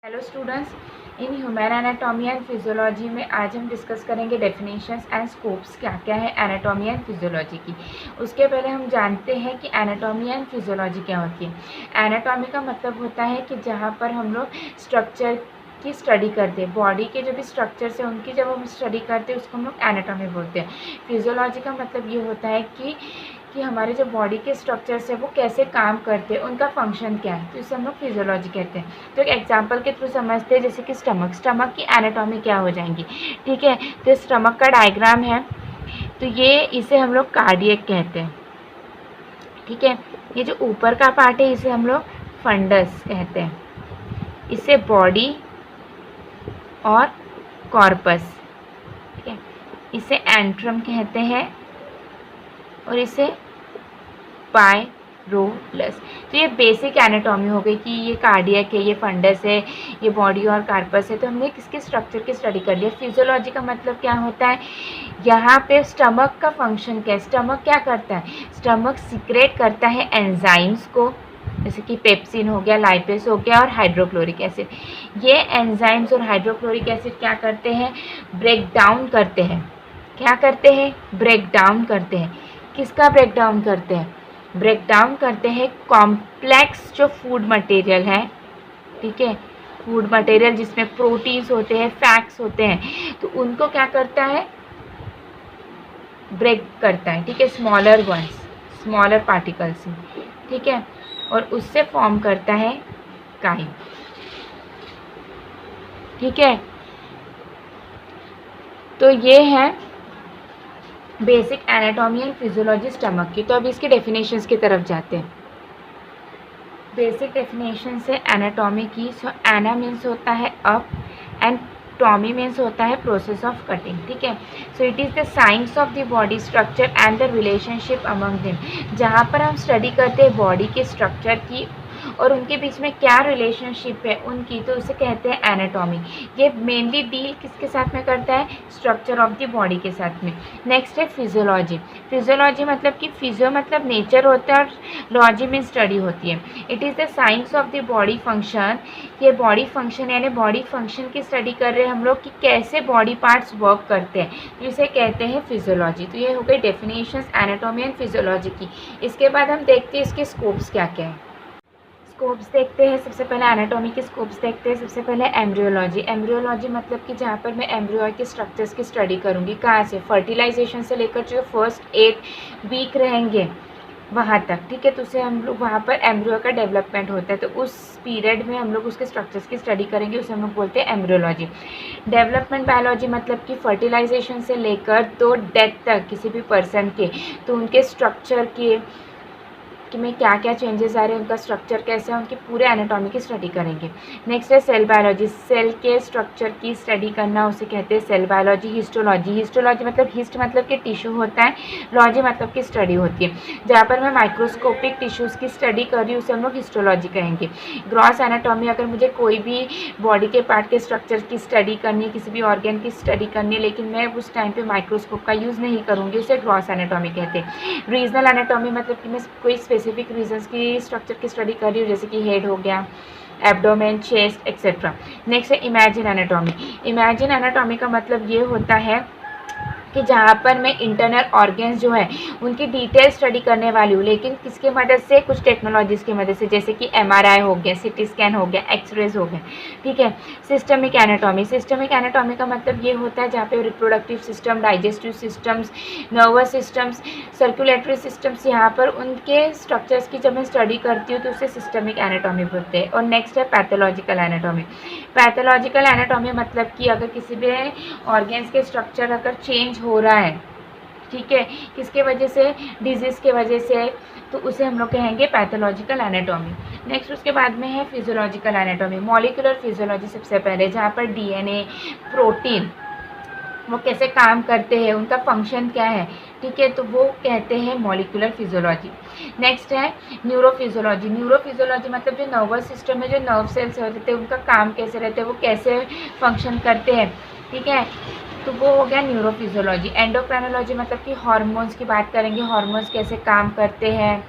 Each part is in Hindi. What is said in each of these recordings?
Hello students, in human anatomy and physiology में आज हम डिस्कस करेंगे डेफिनेशंस एंड स्कोप्स क्या क्या है एनाटॉमी एंड फिजियोलॉजी की। उसके पहले हम जानते हैं कि एनाटॉमी एंड फिजियोलॉजी क्या होती है। एनाटॉमी का मतलब होता है कि जहाँ पर हम लोग स्ट्रक्चर की स्टडी करते हैं, बॉडी के जो भी स्ट्रक्चर्स हैं उनकी जब हम स्टडी करते हैं उसको हम लोग एनाटॉमी बोलते हैं। फिजियोलॉजी का मतलब ये होता है कि हमारे जो बॉडी के स्ट्रक्चर्स है वो कैसे काम करते हैं, उनका फंक्शन क्या है, तो इसे हम लोग फिजियोलॉजी कहते हैं। तो एक एग्जांपल के थ्रू समझते हैं, जैसे कि स्टमक की एनाटॉमी क्या हो जाएंगी। ठीक है, तो स्टमक का डायग्राम है, तो ये इसे हम लोग कार्डियक कहते हैं। ठीक है, ये जो ऊपर का पार्ट है इसे हम लोग फंडस कहते हैं, इसे बॉडी और कॉर्पस, ठीक है, इसे एंट्रम कहते हैं और इसे पायरोलस। तो ये बेसिक एनाटॉमी हो गई कि ये कार्डियक है, ये फंडस है, ये बॉडी और कार्पस है। तो हमने किसके स्ट्रक्चर की स्टडी कर लिया। फिजियोलॉजी का मतलब क्या होता है, यहाँ पे स्टमक का फंक्शन क्या है, स्टमक क्या करता है, स्टमक सीक्रेट करता है एंजाइम्स को, जैसे कि पेप्सिन हो गया, लाइपेस हो गया और हाइड्रोक्लोरिक एसिड। ये एंजाइम्स और हाइड्रोक्लोरिक एसिड क्या करते हैं, ब्रेक डाउन करते हैं। क्या करते हैं, ब्रेक डाउन करते हैं। किसका ब्रेक डाउन करते हैं, ब्रेक डाउन करते हैं कॉम्प्लेक्स जो फूड मटेरियल है। ठीक है, फूड मटेरियल जिसमें प्रोटीन्स होते हैं, फैट्स होते हैं, तो उनको क्या करता है, ब्रेक करता है। ठीक है, स्मॉलर वंस, स्मॉलर पार्टिकल्स में। ठीक है, और उससे फॉर्म करता है काइम। ठीक है, तो ये है basic anatomy and physiology stomach की। तो अब इसके डेफिनेशंस की तरफ जाते हैं। बेसिक डेफिनेशन है एनाटॉमी की। सो एना मीन्स होता है अप एंड टॉमी मीन्स होता है प्रोसेस ऑफ कटिंग। ठीक है, so it is the science of the body structure and the relationship among them. जहाँ पर हम स्टडी करते हैं बॉडी के स्ट्रक्चर की और उनके बीच में क्या रिलेशनशिप है उनकी, तो उसे कहते हैं एनाटॉमी। ये मेनली डील किसके साथ में करता है, स्ट्रक्चर ऑफ द बॉडी के साथ में। नेक्स्ट है फिजियोलॉजी। फिजियोलॉजी मतलब कि फिजियो मतलब नेचर होता है और लॉजी में स्टडी होती है। It is the science of the body function. ये बॉडी फंक्शन यानी बॉडी फंक्शन की स्टडी कर रहे हैं हम लोग कि कैसे बॉडी पार्ट्स वर्क करते हैं, तो इसे कहते हैं फिजियोलॉजी। तो ये हो गई डेफिनेशंस एनाटॉमी एंड फिजियोलॉजी की। इसके बाद हम देखते हैं इसके स्कोप्स क्या क्या है। स्कोप्स देखते हैं, सबसे पहले एनाटॉमी के स्कोप्स देखते हैं। सबसे पहले एम्ब्रियोलॉजी। एम्ब्रियोलॉजी मतलब कि जहाँ पर मैं एम्ब्रियो के स्ट्रक्चर्स की स्टडी करूँगी, कहाँ से, फर्टिलाइजेशन से लेकर जो फर्स्ट 8 वीक रहेंगे वहाँ तक। ठीक है, तो उसे हम लोग वहाँ पर एम्ब्रियो का डेवलपमेंट होता है, तो उस पीरियड में हम लोग उसके स्ट्रक्चर्स की स्टडी करेंगे, उसे हम लोग बोलते हैं एम्ब्रियोलॉजी। डेवलपमेंट बायोलॉजी मतलब कि फर्टिलाइजेशन से लेकर तो डेथ तक किसी भी पर्सन के, तो उनके स्ट्रक्चर के कि में क्या क्या चेंजेस आ रहे हैं, उनका स्ट्रक्चर कैसा है, उनकी पूरे एनाटॉमी की स्टडी करेंगे। नेक्स्ट है सेल बायोलॉजी। सेल के स्ट्रक्चर की स्टडी करना उसे कहते हैं सेल बायोलॉजी। हिस्टोलॉजी। हिस्टोलॉजी मतलब हिस्ट मतलब कि टिश्यू होता है, लॉजी मतलब कि स्टडी होती है। जहाँ पर मैं माइक्रोस्कोपिक टिश्यूज़ की स्टडी कर रही हूँ उसे हम लोग हिस्टोलॉजी कहेंगे। ग्रॉस एनाटॉमी, अगर मुझे कोई भी बॉडी के पार्ट के स्ट्रक्चर की स्टडी करनी है, किसी भी ऑर्गन की स्टडी करनी है, लेकिन मैं उस टाइम पे माइक्रोस्कोप का यूज़ नहीं करूँगी, उसे ग्रॉस एनाटॉमी कहते हैं। रीजनल एनाटॉमी मतलब कि मैं कोई स्पेसिफिक रीजन्स की स्ट्रक्चर की स्टडी कर रही हूँ, जैसे कि हेड हो गया, एब्डोमेन, चेस्ट एक्सेट्रा। नेक्स्ट है इमेजिन एनाटॉमी। इमेजिन एनाटॉमी का मतलब ये होता है कि जहाँ पर मैं इंटरनल ऑर्गन्स जो है उनकी डिटेल स्टडी करने वाली हूँ, लेकिन किसकी मदद से, कुछ टेक्नोलॉजीज़ की मदद से, जैसे कि MRI हो गया, CT स्कैन हो गया, एक्सरेज हो गया। ठीक है, सिस्टमिक एनाटॉमी। सिस्टमिक एनाटॉमी का मतलब ये होता है जहाँ पे reproductive system, digestive systems, nervous systems, circulatory systems, यहाँ पर उनके स्ट्रक्चर्स की जब मैं स्टडी करती हूँ तो उसे सिस्टमिक एनाटॉमी बोलते हैं। और नेक्स्ट है पैथोलॉजिकल एनाटॉमी। पैथोलॉजिकल एनाटॉमी मतलब कि अगर किसी भी ऑर्गन्स के स्ट्रक्चर अगर चेंज हो रहा है, ठीक है, किसके वजह से, डिजीज़ के वजह से, तो उसे हम लोग कहेंगे पैथोलॉजिकल एनाटॉमी। नेक्स्ट उसके बाद में है फिजियोलॉजिकल एनाटॉमी। मॉलिक्यूलर फिजियोलॉजी सबसे पहले, जहाँ पर DNA, प्रोटीन वो कैसे काम करते हैं, उनका फंक्शन क्या है, ठीक है, तो वो कहते हैं मॉलिक्यूलर फिजियोलॉजी। नेक्स्ट है न्यूरोफिजियोलॉजी। न्यूरोफिजियोलॉजी मतलब जो नर्वस सिस्टम है, जो नर्व सेल्स रहते हैं उनका काम कैसे रहते हैं, वो कैसे फंक्शन करते हैं। ठीक है, तो वो हो गया न्यूरोफिजियोलॉजी। एंडोक्राइनोलॉजी मतलब कि हार्मोन्स की बात करेंगे, हार्मोन्स कैसे काम करते हैं।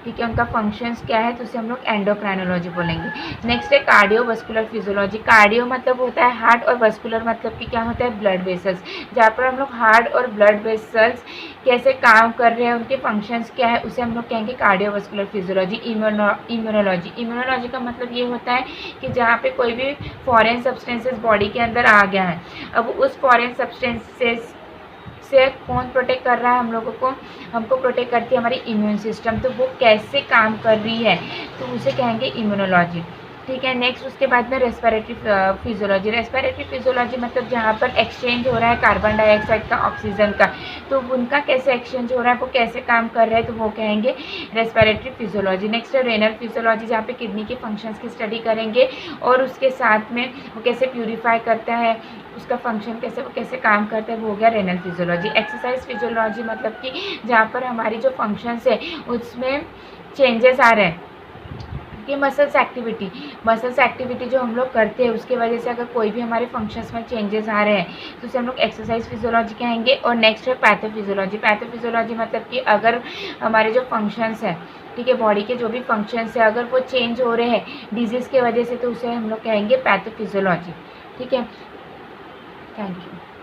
ठीक है, उनका फंक्शंस क्या है, तो उसे हम लोग एंडोक्राइनोलॉजी बोलेंगे। नेक्स्ट है कार्डियोवास्कुलर फिजियोलॉजी। कार्डियो मतलब होता है हार्ट और वास्कुलर मतलब कि क्या होता है, ब्लड वेसल्स, जहाँ पर हम लोग हार्ट और ब्लड वेसल्स कैसे काम कर रहे हैं, उनके फंक्शंस क्या है, उसे हम लोग कहेंगे कार्डियोवास्कुलर फिजियोलॉजी। इम्यूनोलॉजी, इम्यूनोलॉजी का मतलब ये होता है कि जहाँ पे कोई भी फॉरेन सब्सटेंसेस बॉडी के अंदर आ गया है, अब उस फॉरेन सब्सटेंसेस से कौन प्रोटेक्ट कर रहा है हम लोगों को, हमको प्रोटेक्ट करती है हमारी इम्यून सिस्टम, तो वो कैसे काम कर रही है, तो उसे कहेंगे इम्यूनोलॉजी। ठीक है, नेक्स्ट उसके बाद में रेस्पिरेटरी फिजियोलॉजी। रेस्पिरेटरी फिजियोलॉजी मतलब जहाँ पर एक्सचेंज हो रहा है कार्बन डाइऑक्साइड का ऑक्सीजन का, तो उनका कैसे एक्सचेंज हो रहा है, वो कैसे काम कर रहे हैं, तो वो कहेंगे रेस्पिरेटरी फिजियोलॉजी। नेक्स्ट है रेनल फिजियोलॉजी, जहाँ पे किडनी के फंक्शंस की स्टडी करेंगे और उसके साथ में वो कैसे प्यूरिफाई करता है, उसका फंक्शन कैसे, वो कैसे काम करता है, वो हो गया रेनल फिजियोलॉजी। एक्सरसाइज फिजियोलॉजी मतलब कि जहाँ पर हमारी जो फंक्शंस है उसमें चेंजेस आ रहे हैं, कि मसल्स एक्टिविटी जो हम लोग करते हैं उसके वजह से अगर कोई भी हमारे फंक्शंस में चेंजेस आ रहे हैं तो उसे हम लोग एक्सरसाइज फिजियोलॉजी कहेंगे। और नेक्स्ट है पैथोफिजियोलॉजी। पैथोफिजियोलॉजी मतलब कि अगर हमारे जो फंक्शंस हैं, ठीक है, बॉडी के जो भी फंक्शंस है अगर वो चेंज हो रहे हैं डिजीज़ के वजह से, तो उसे हम लोग कहेंगे पैथोफिजियोलॉजी। ठीक है, थैंक यू।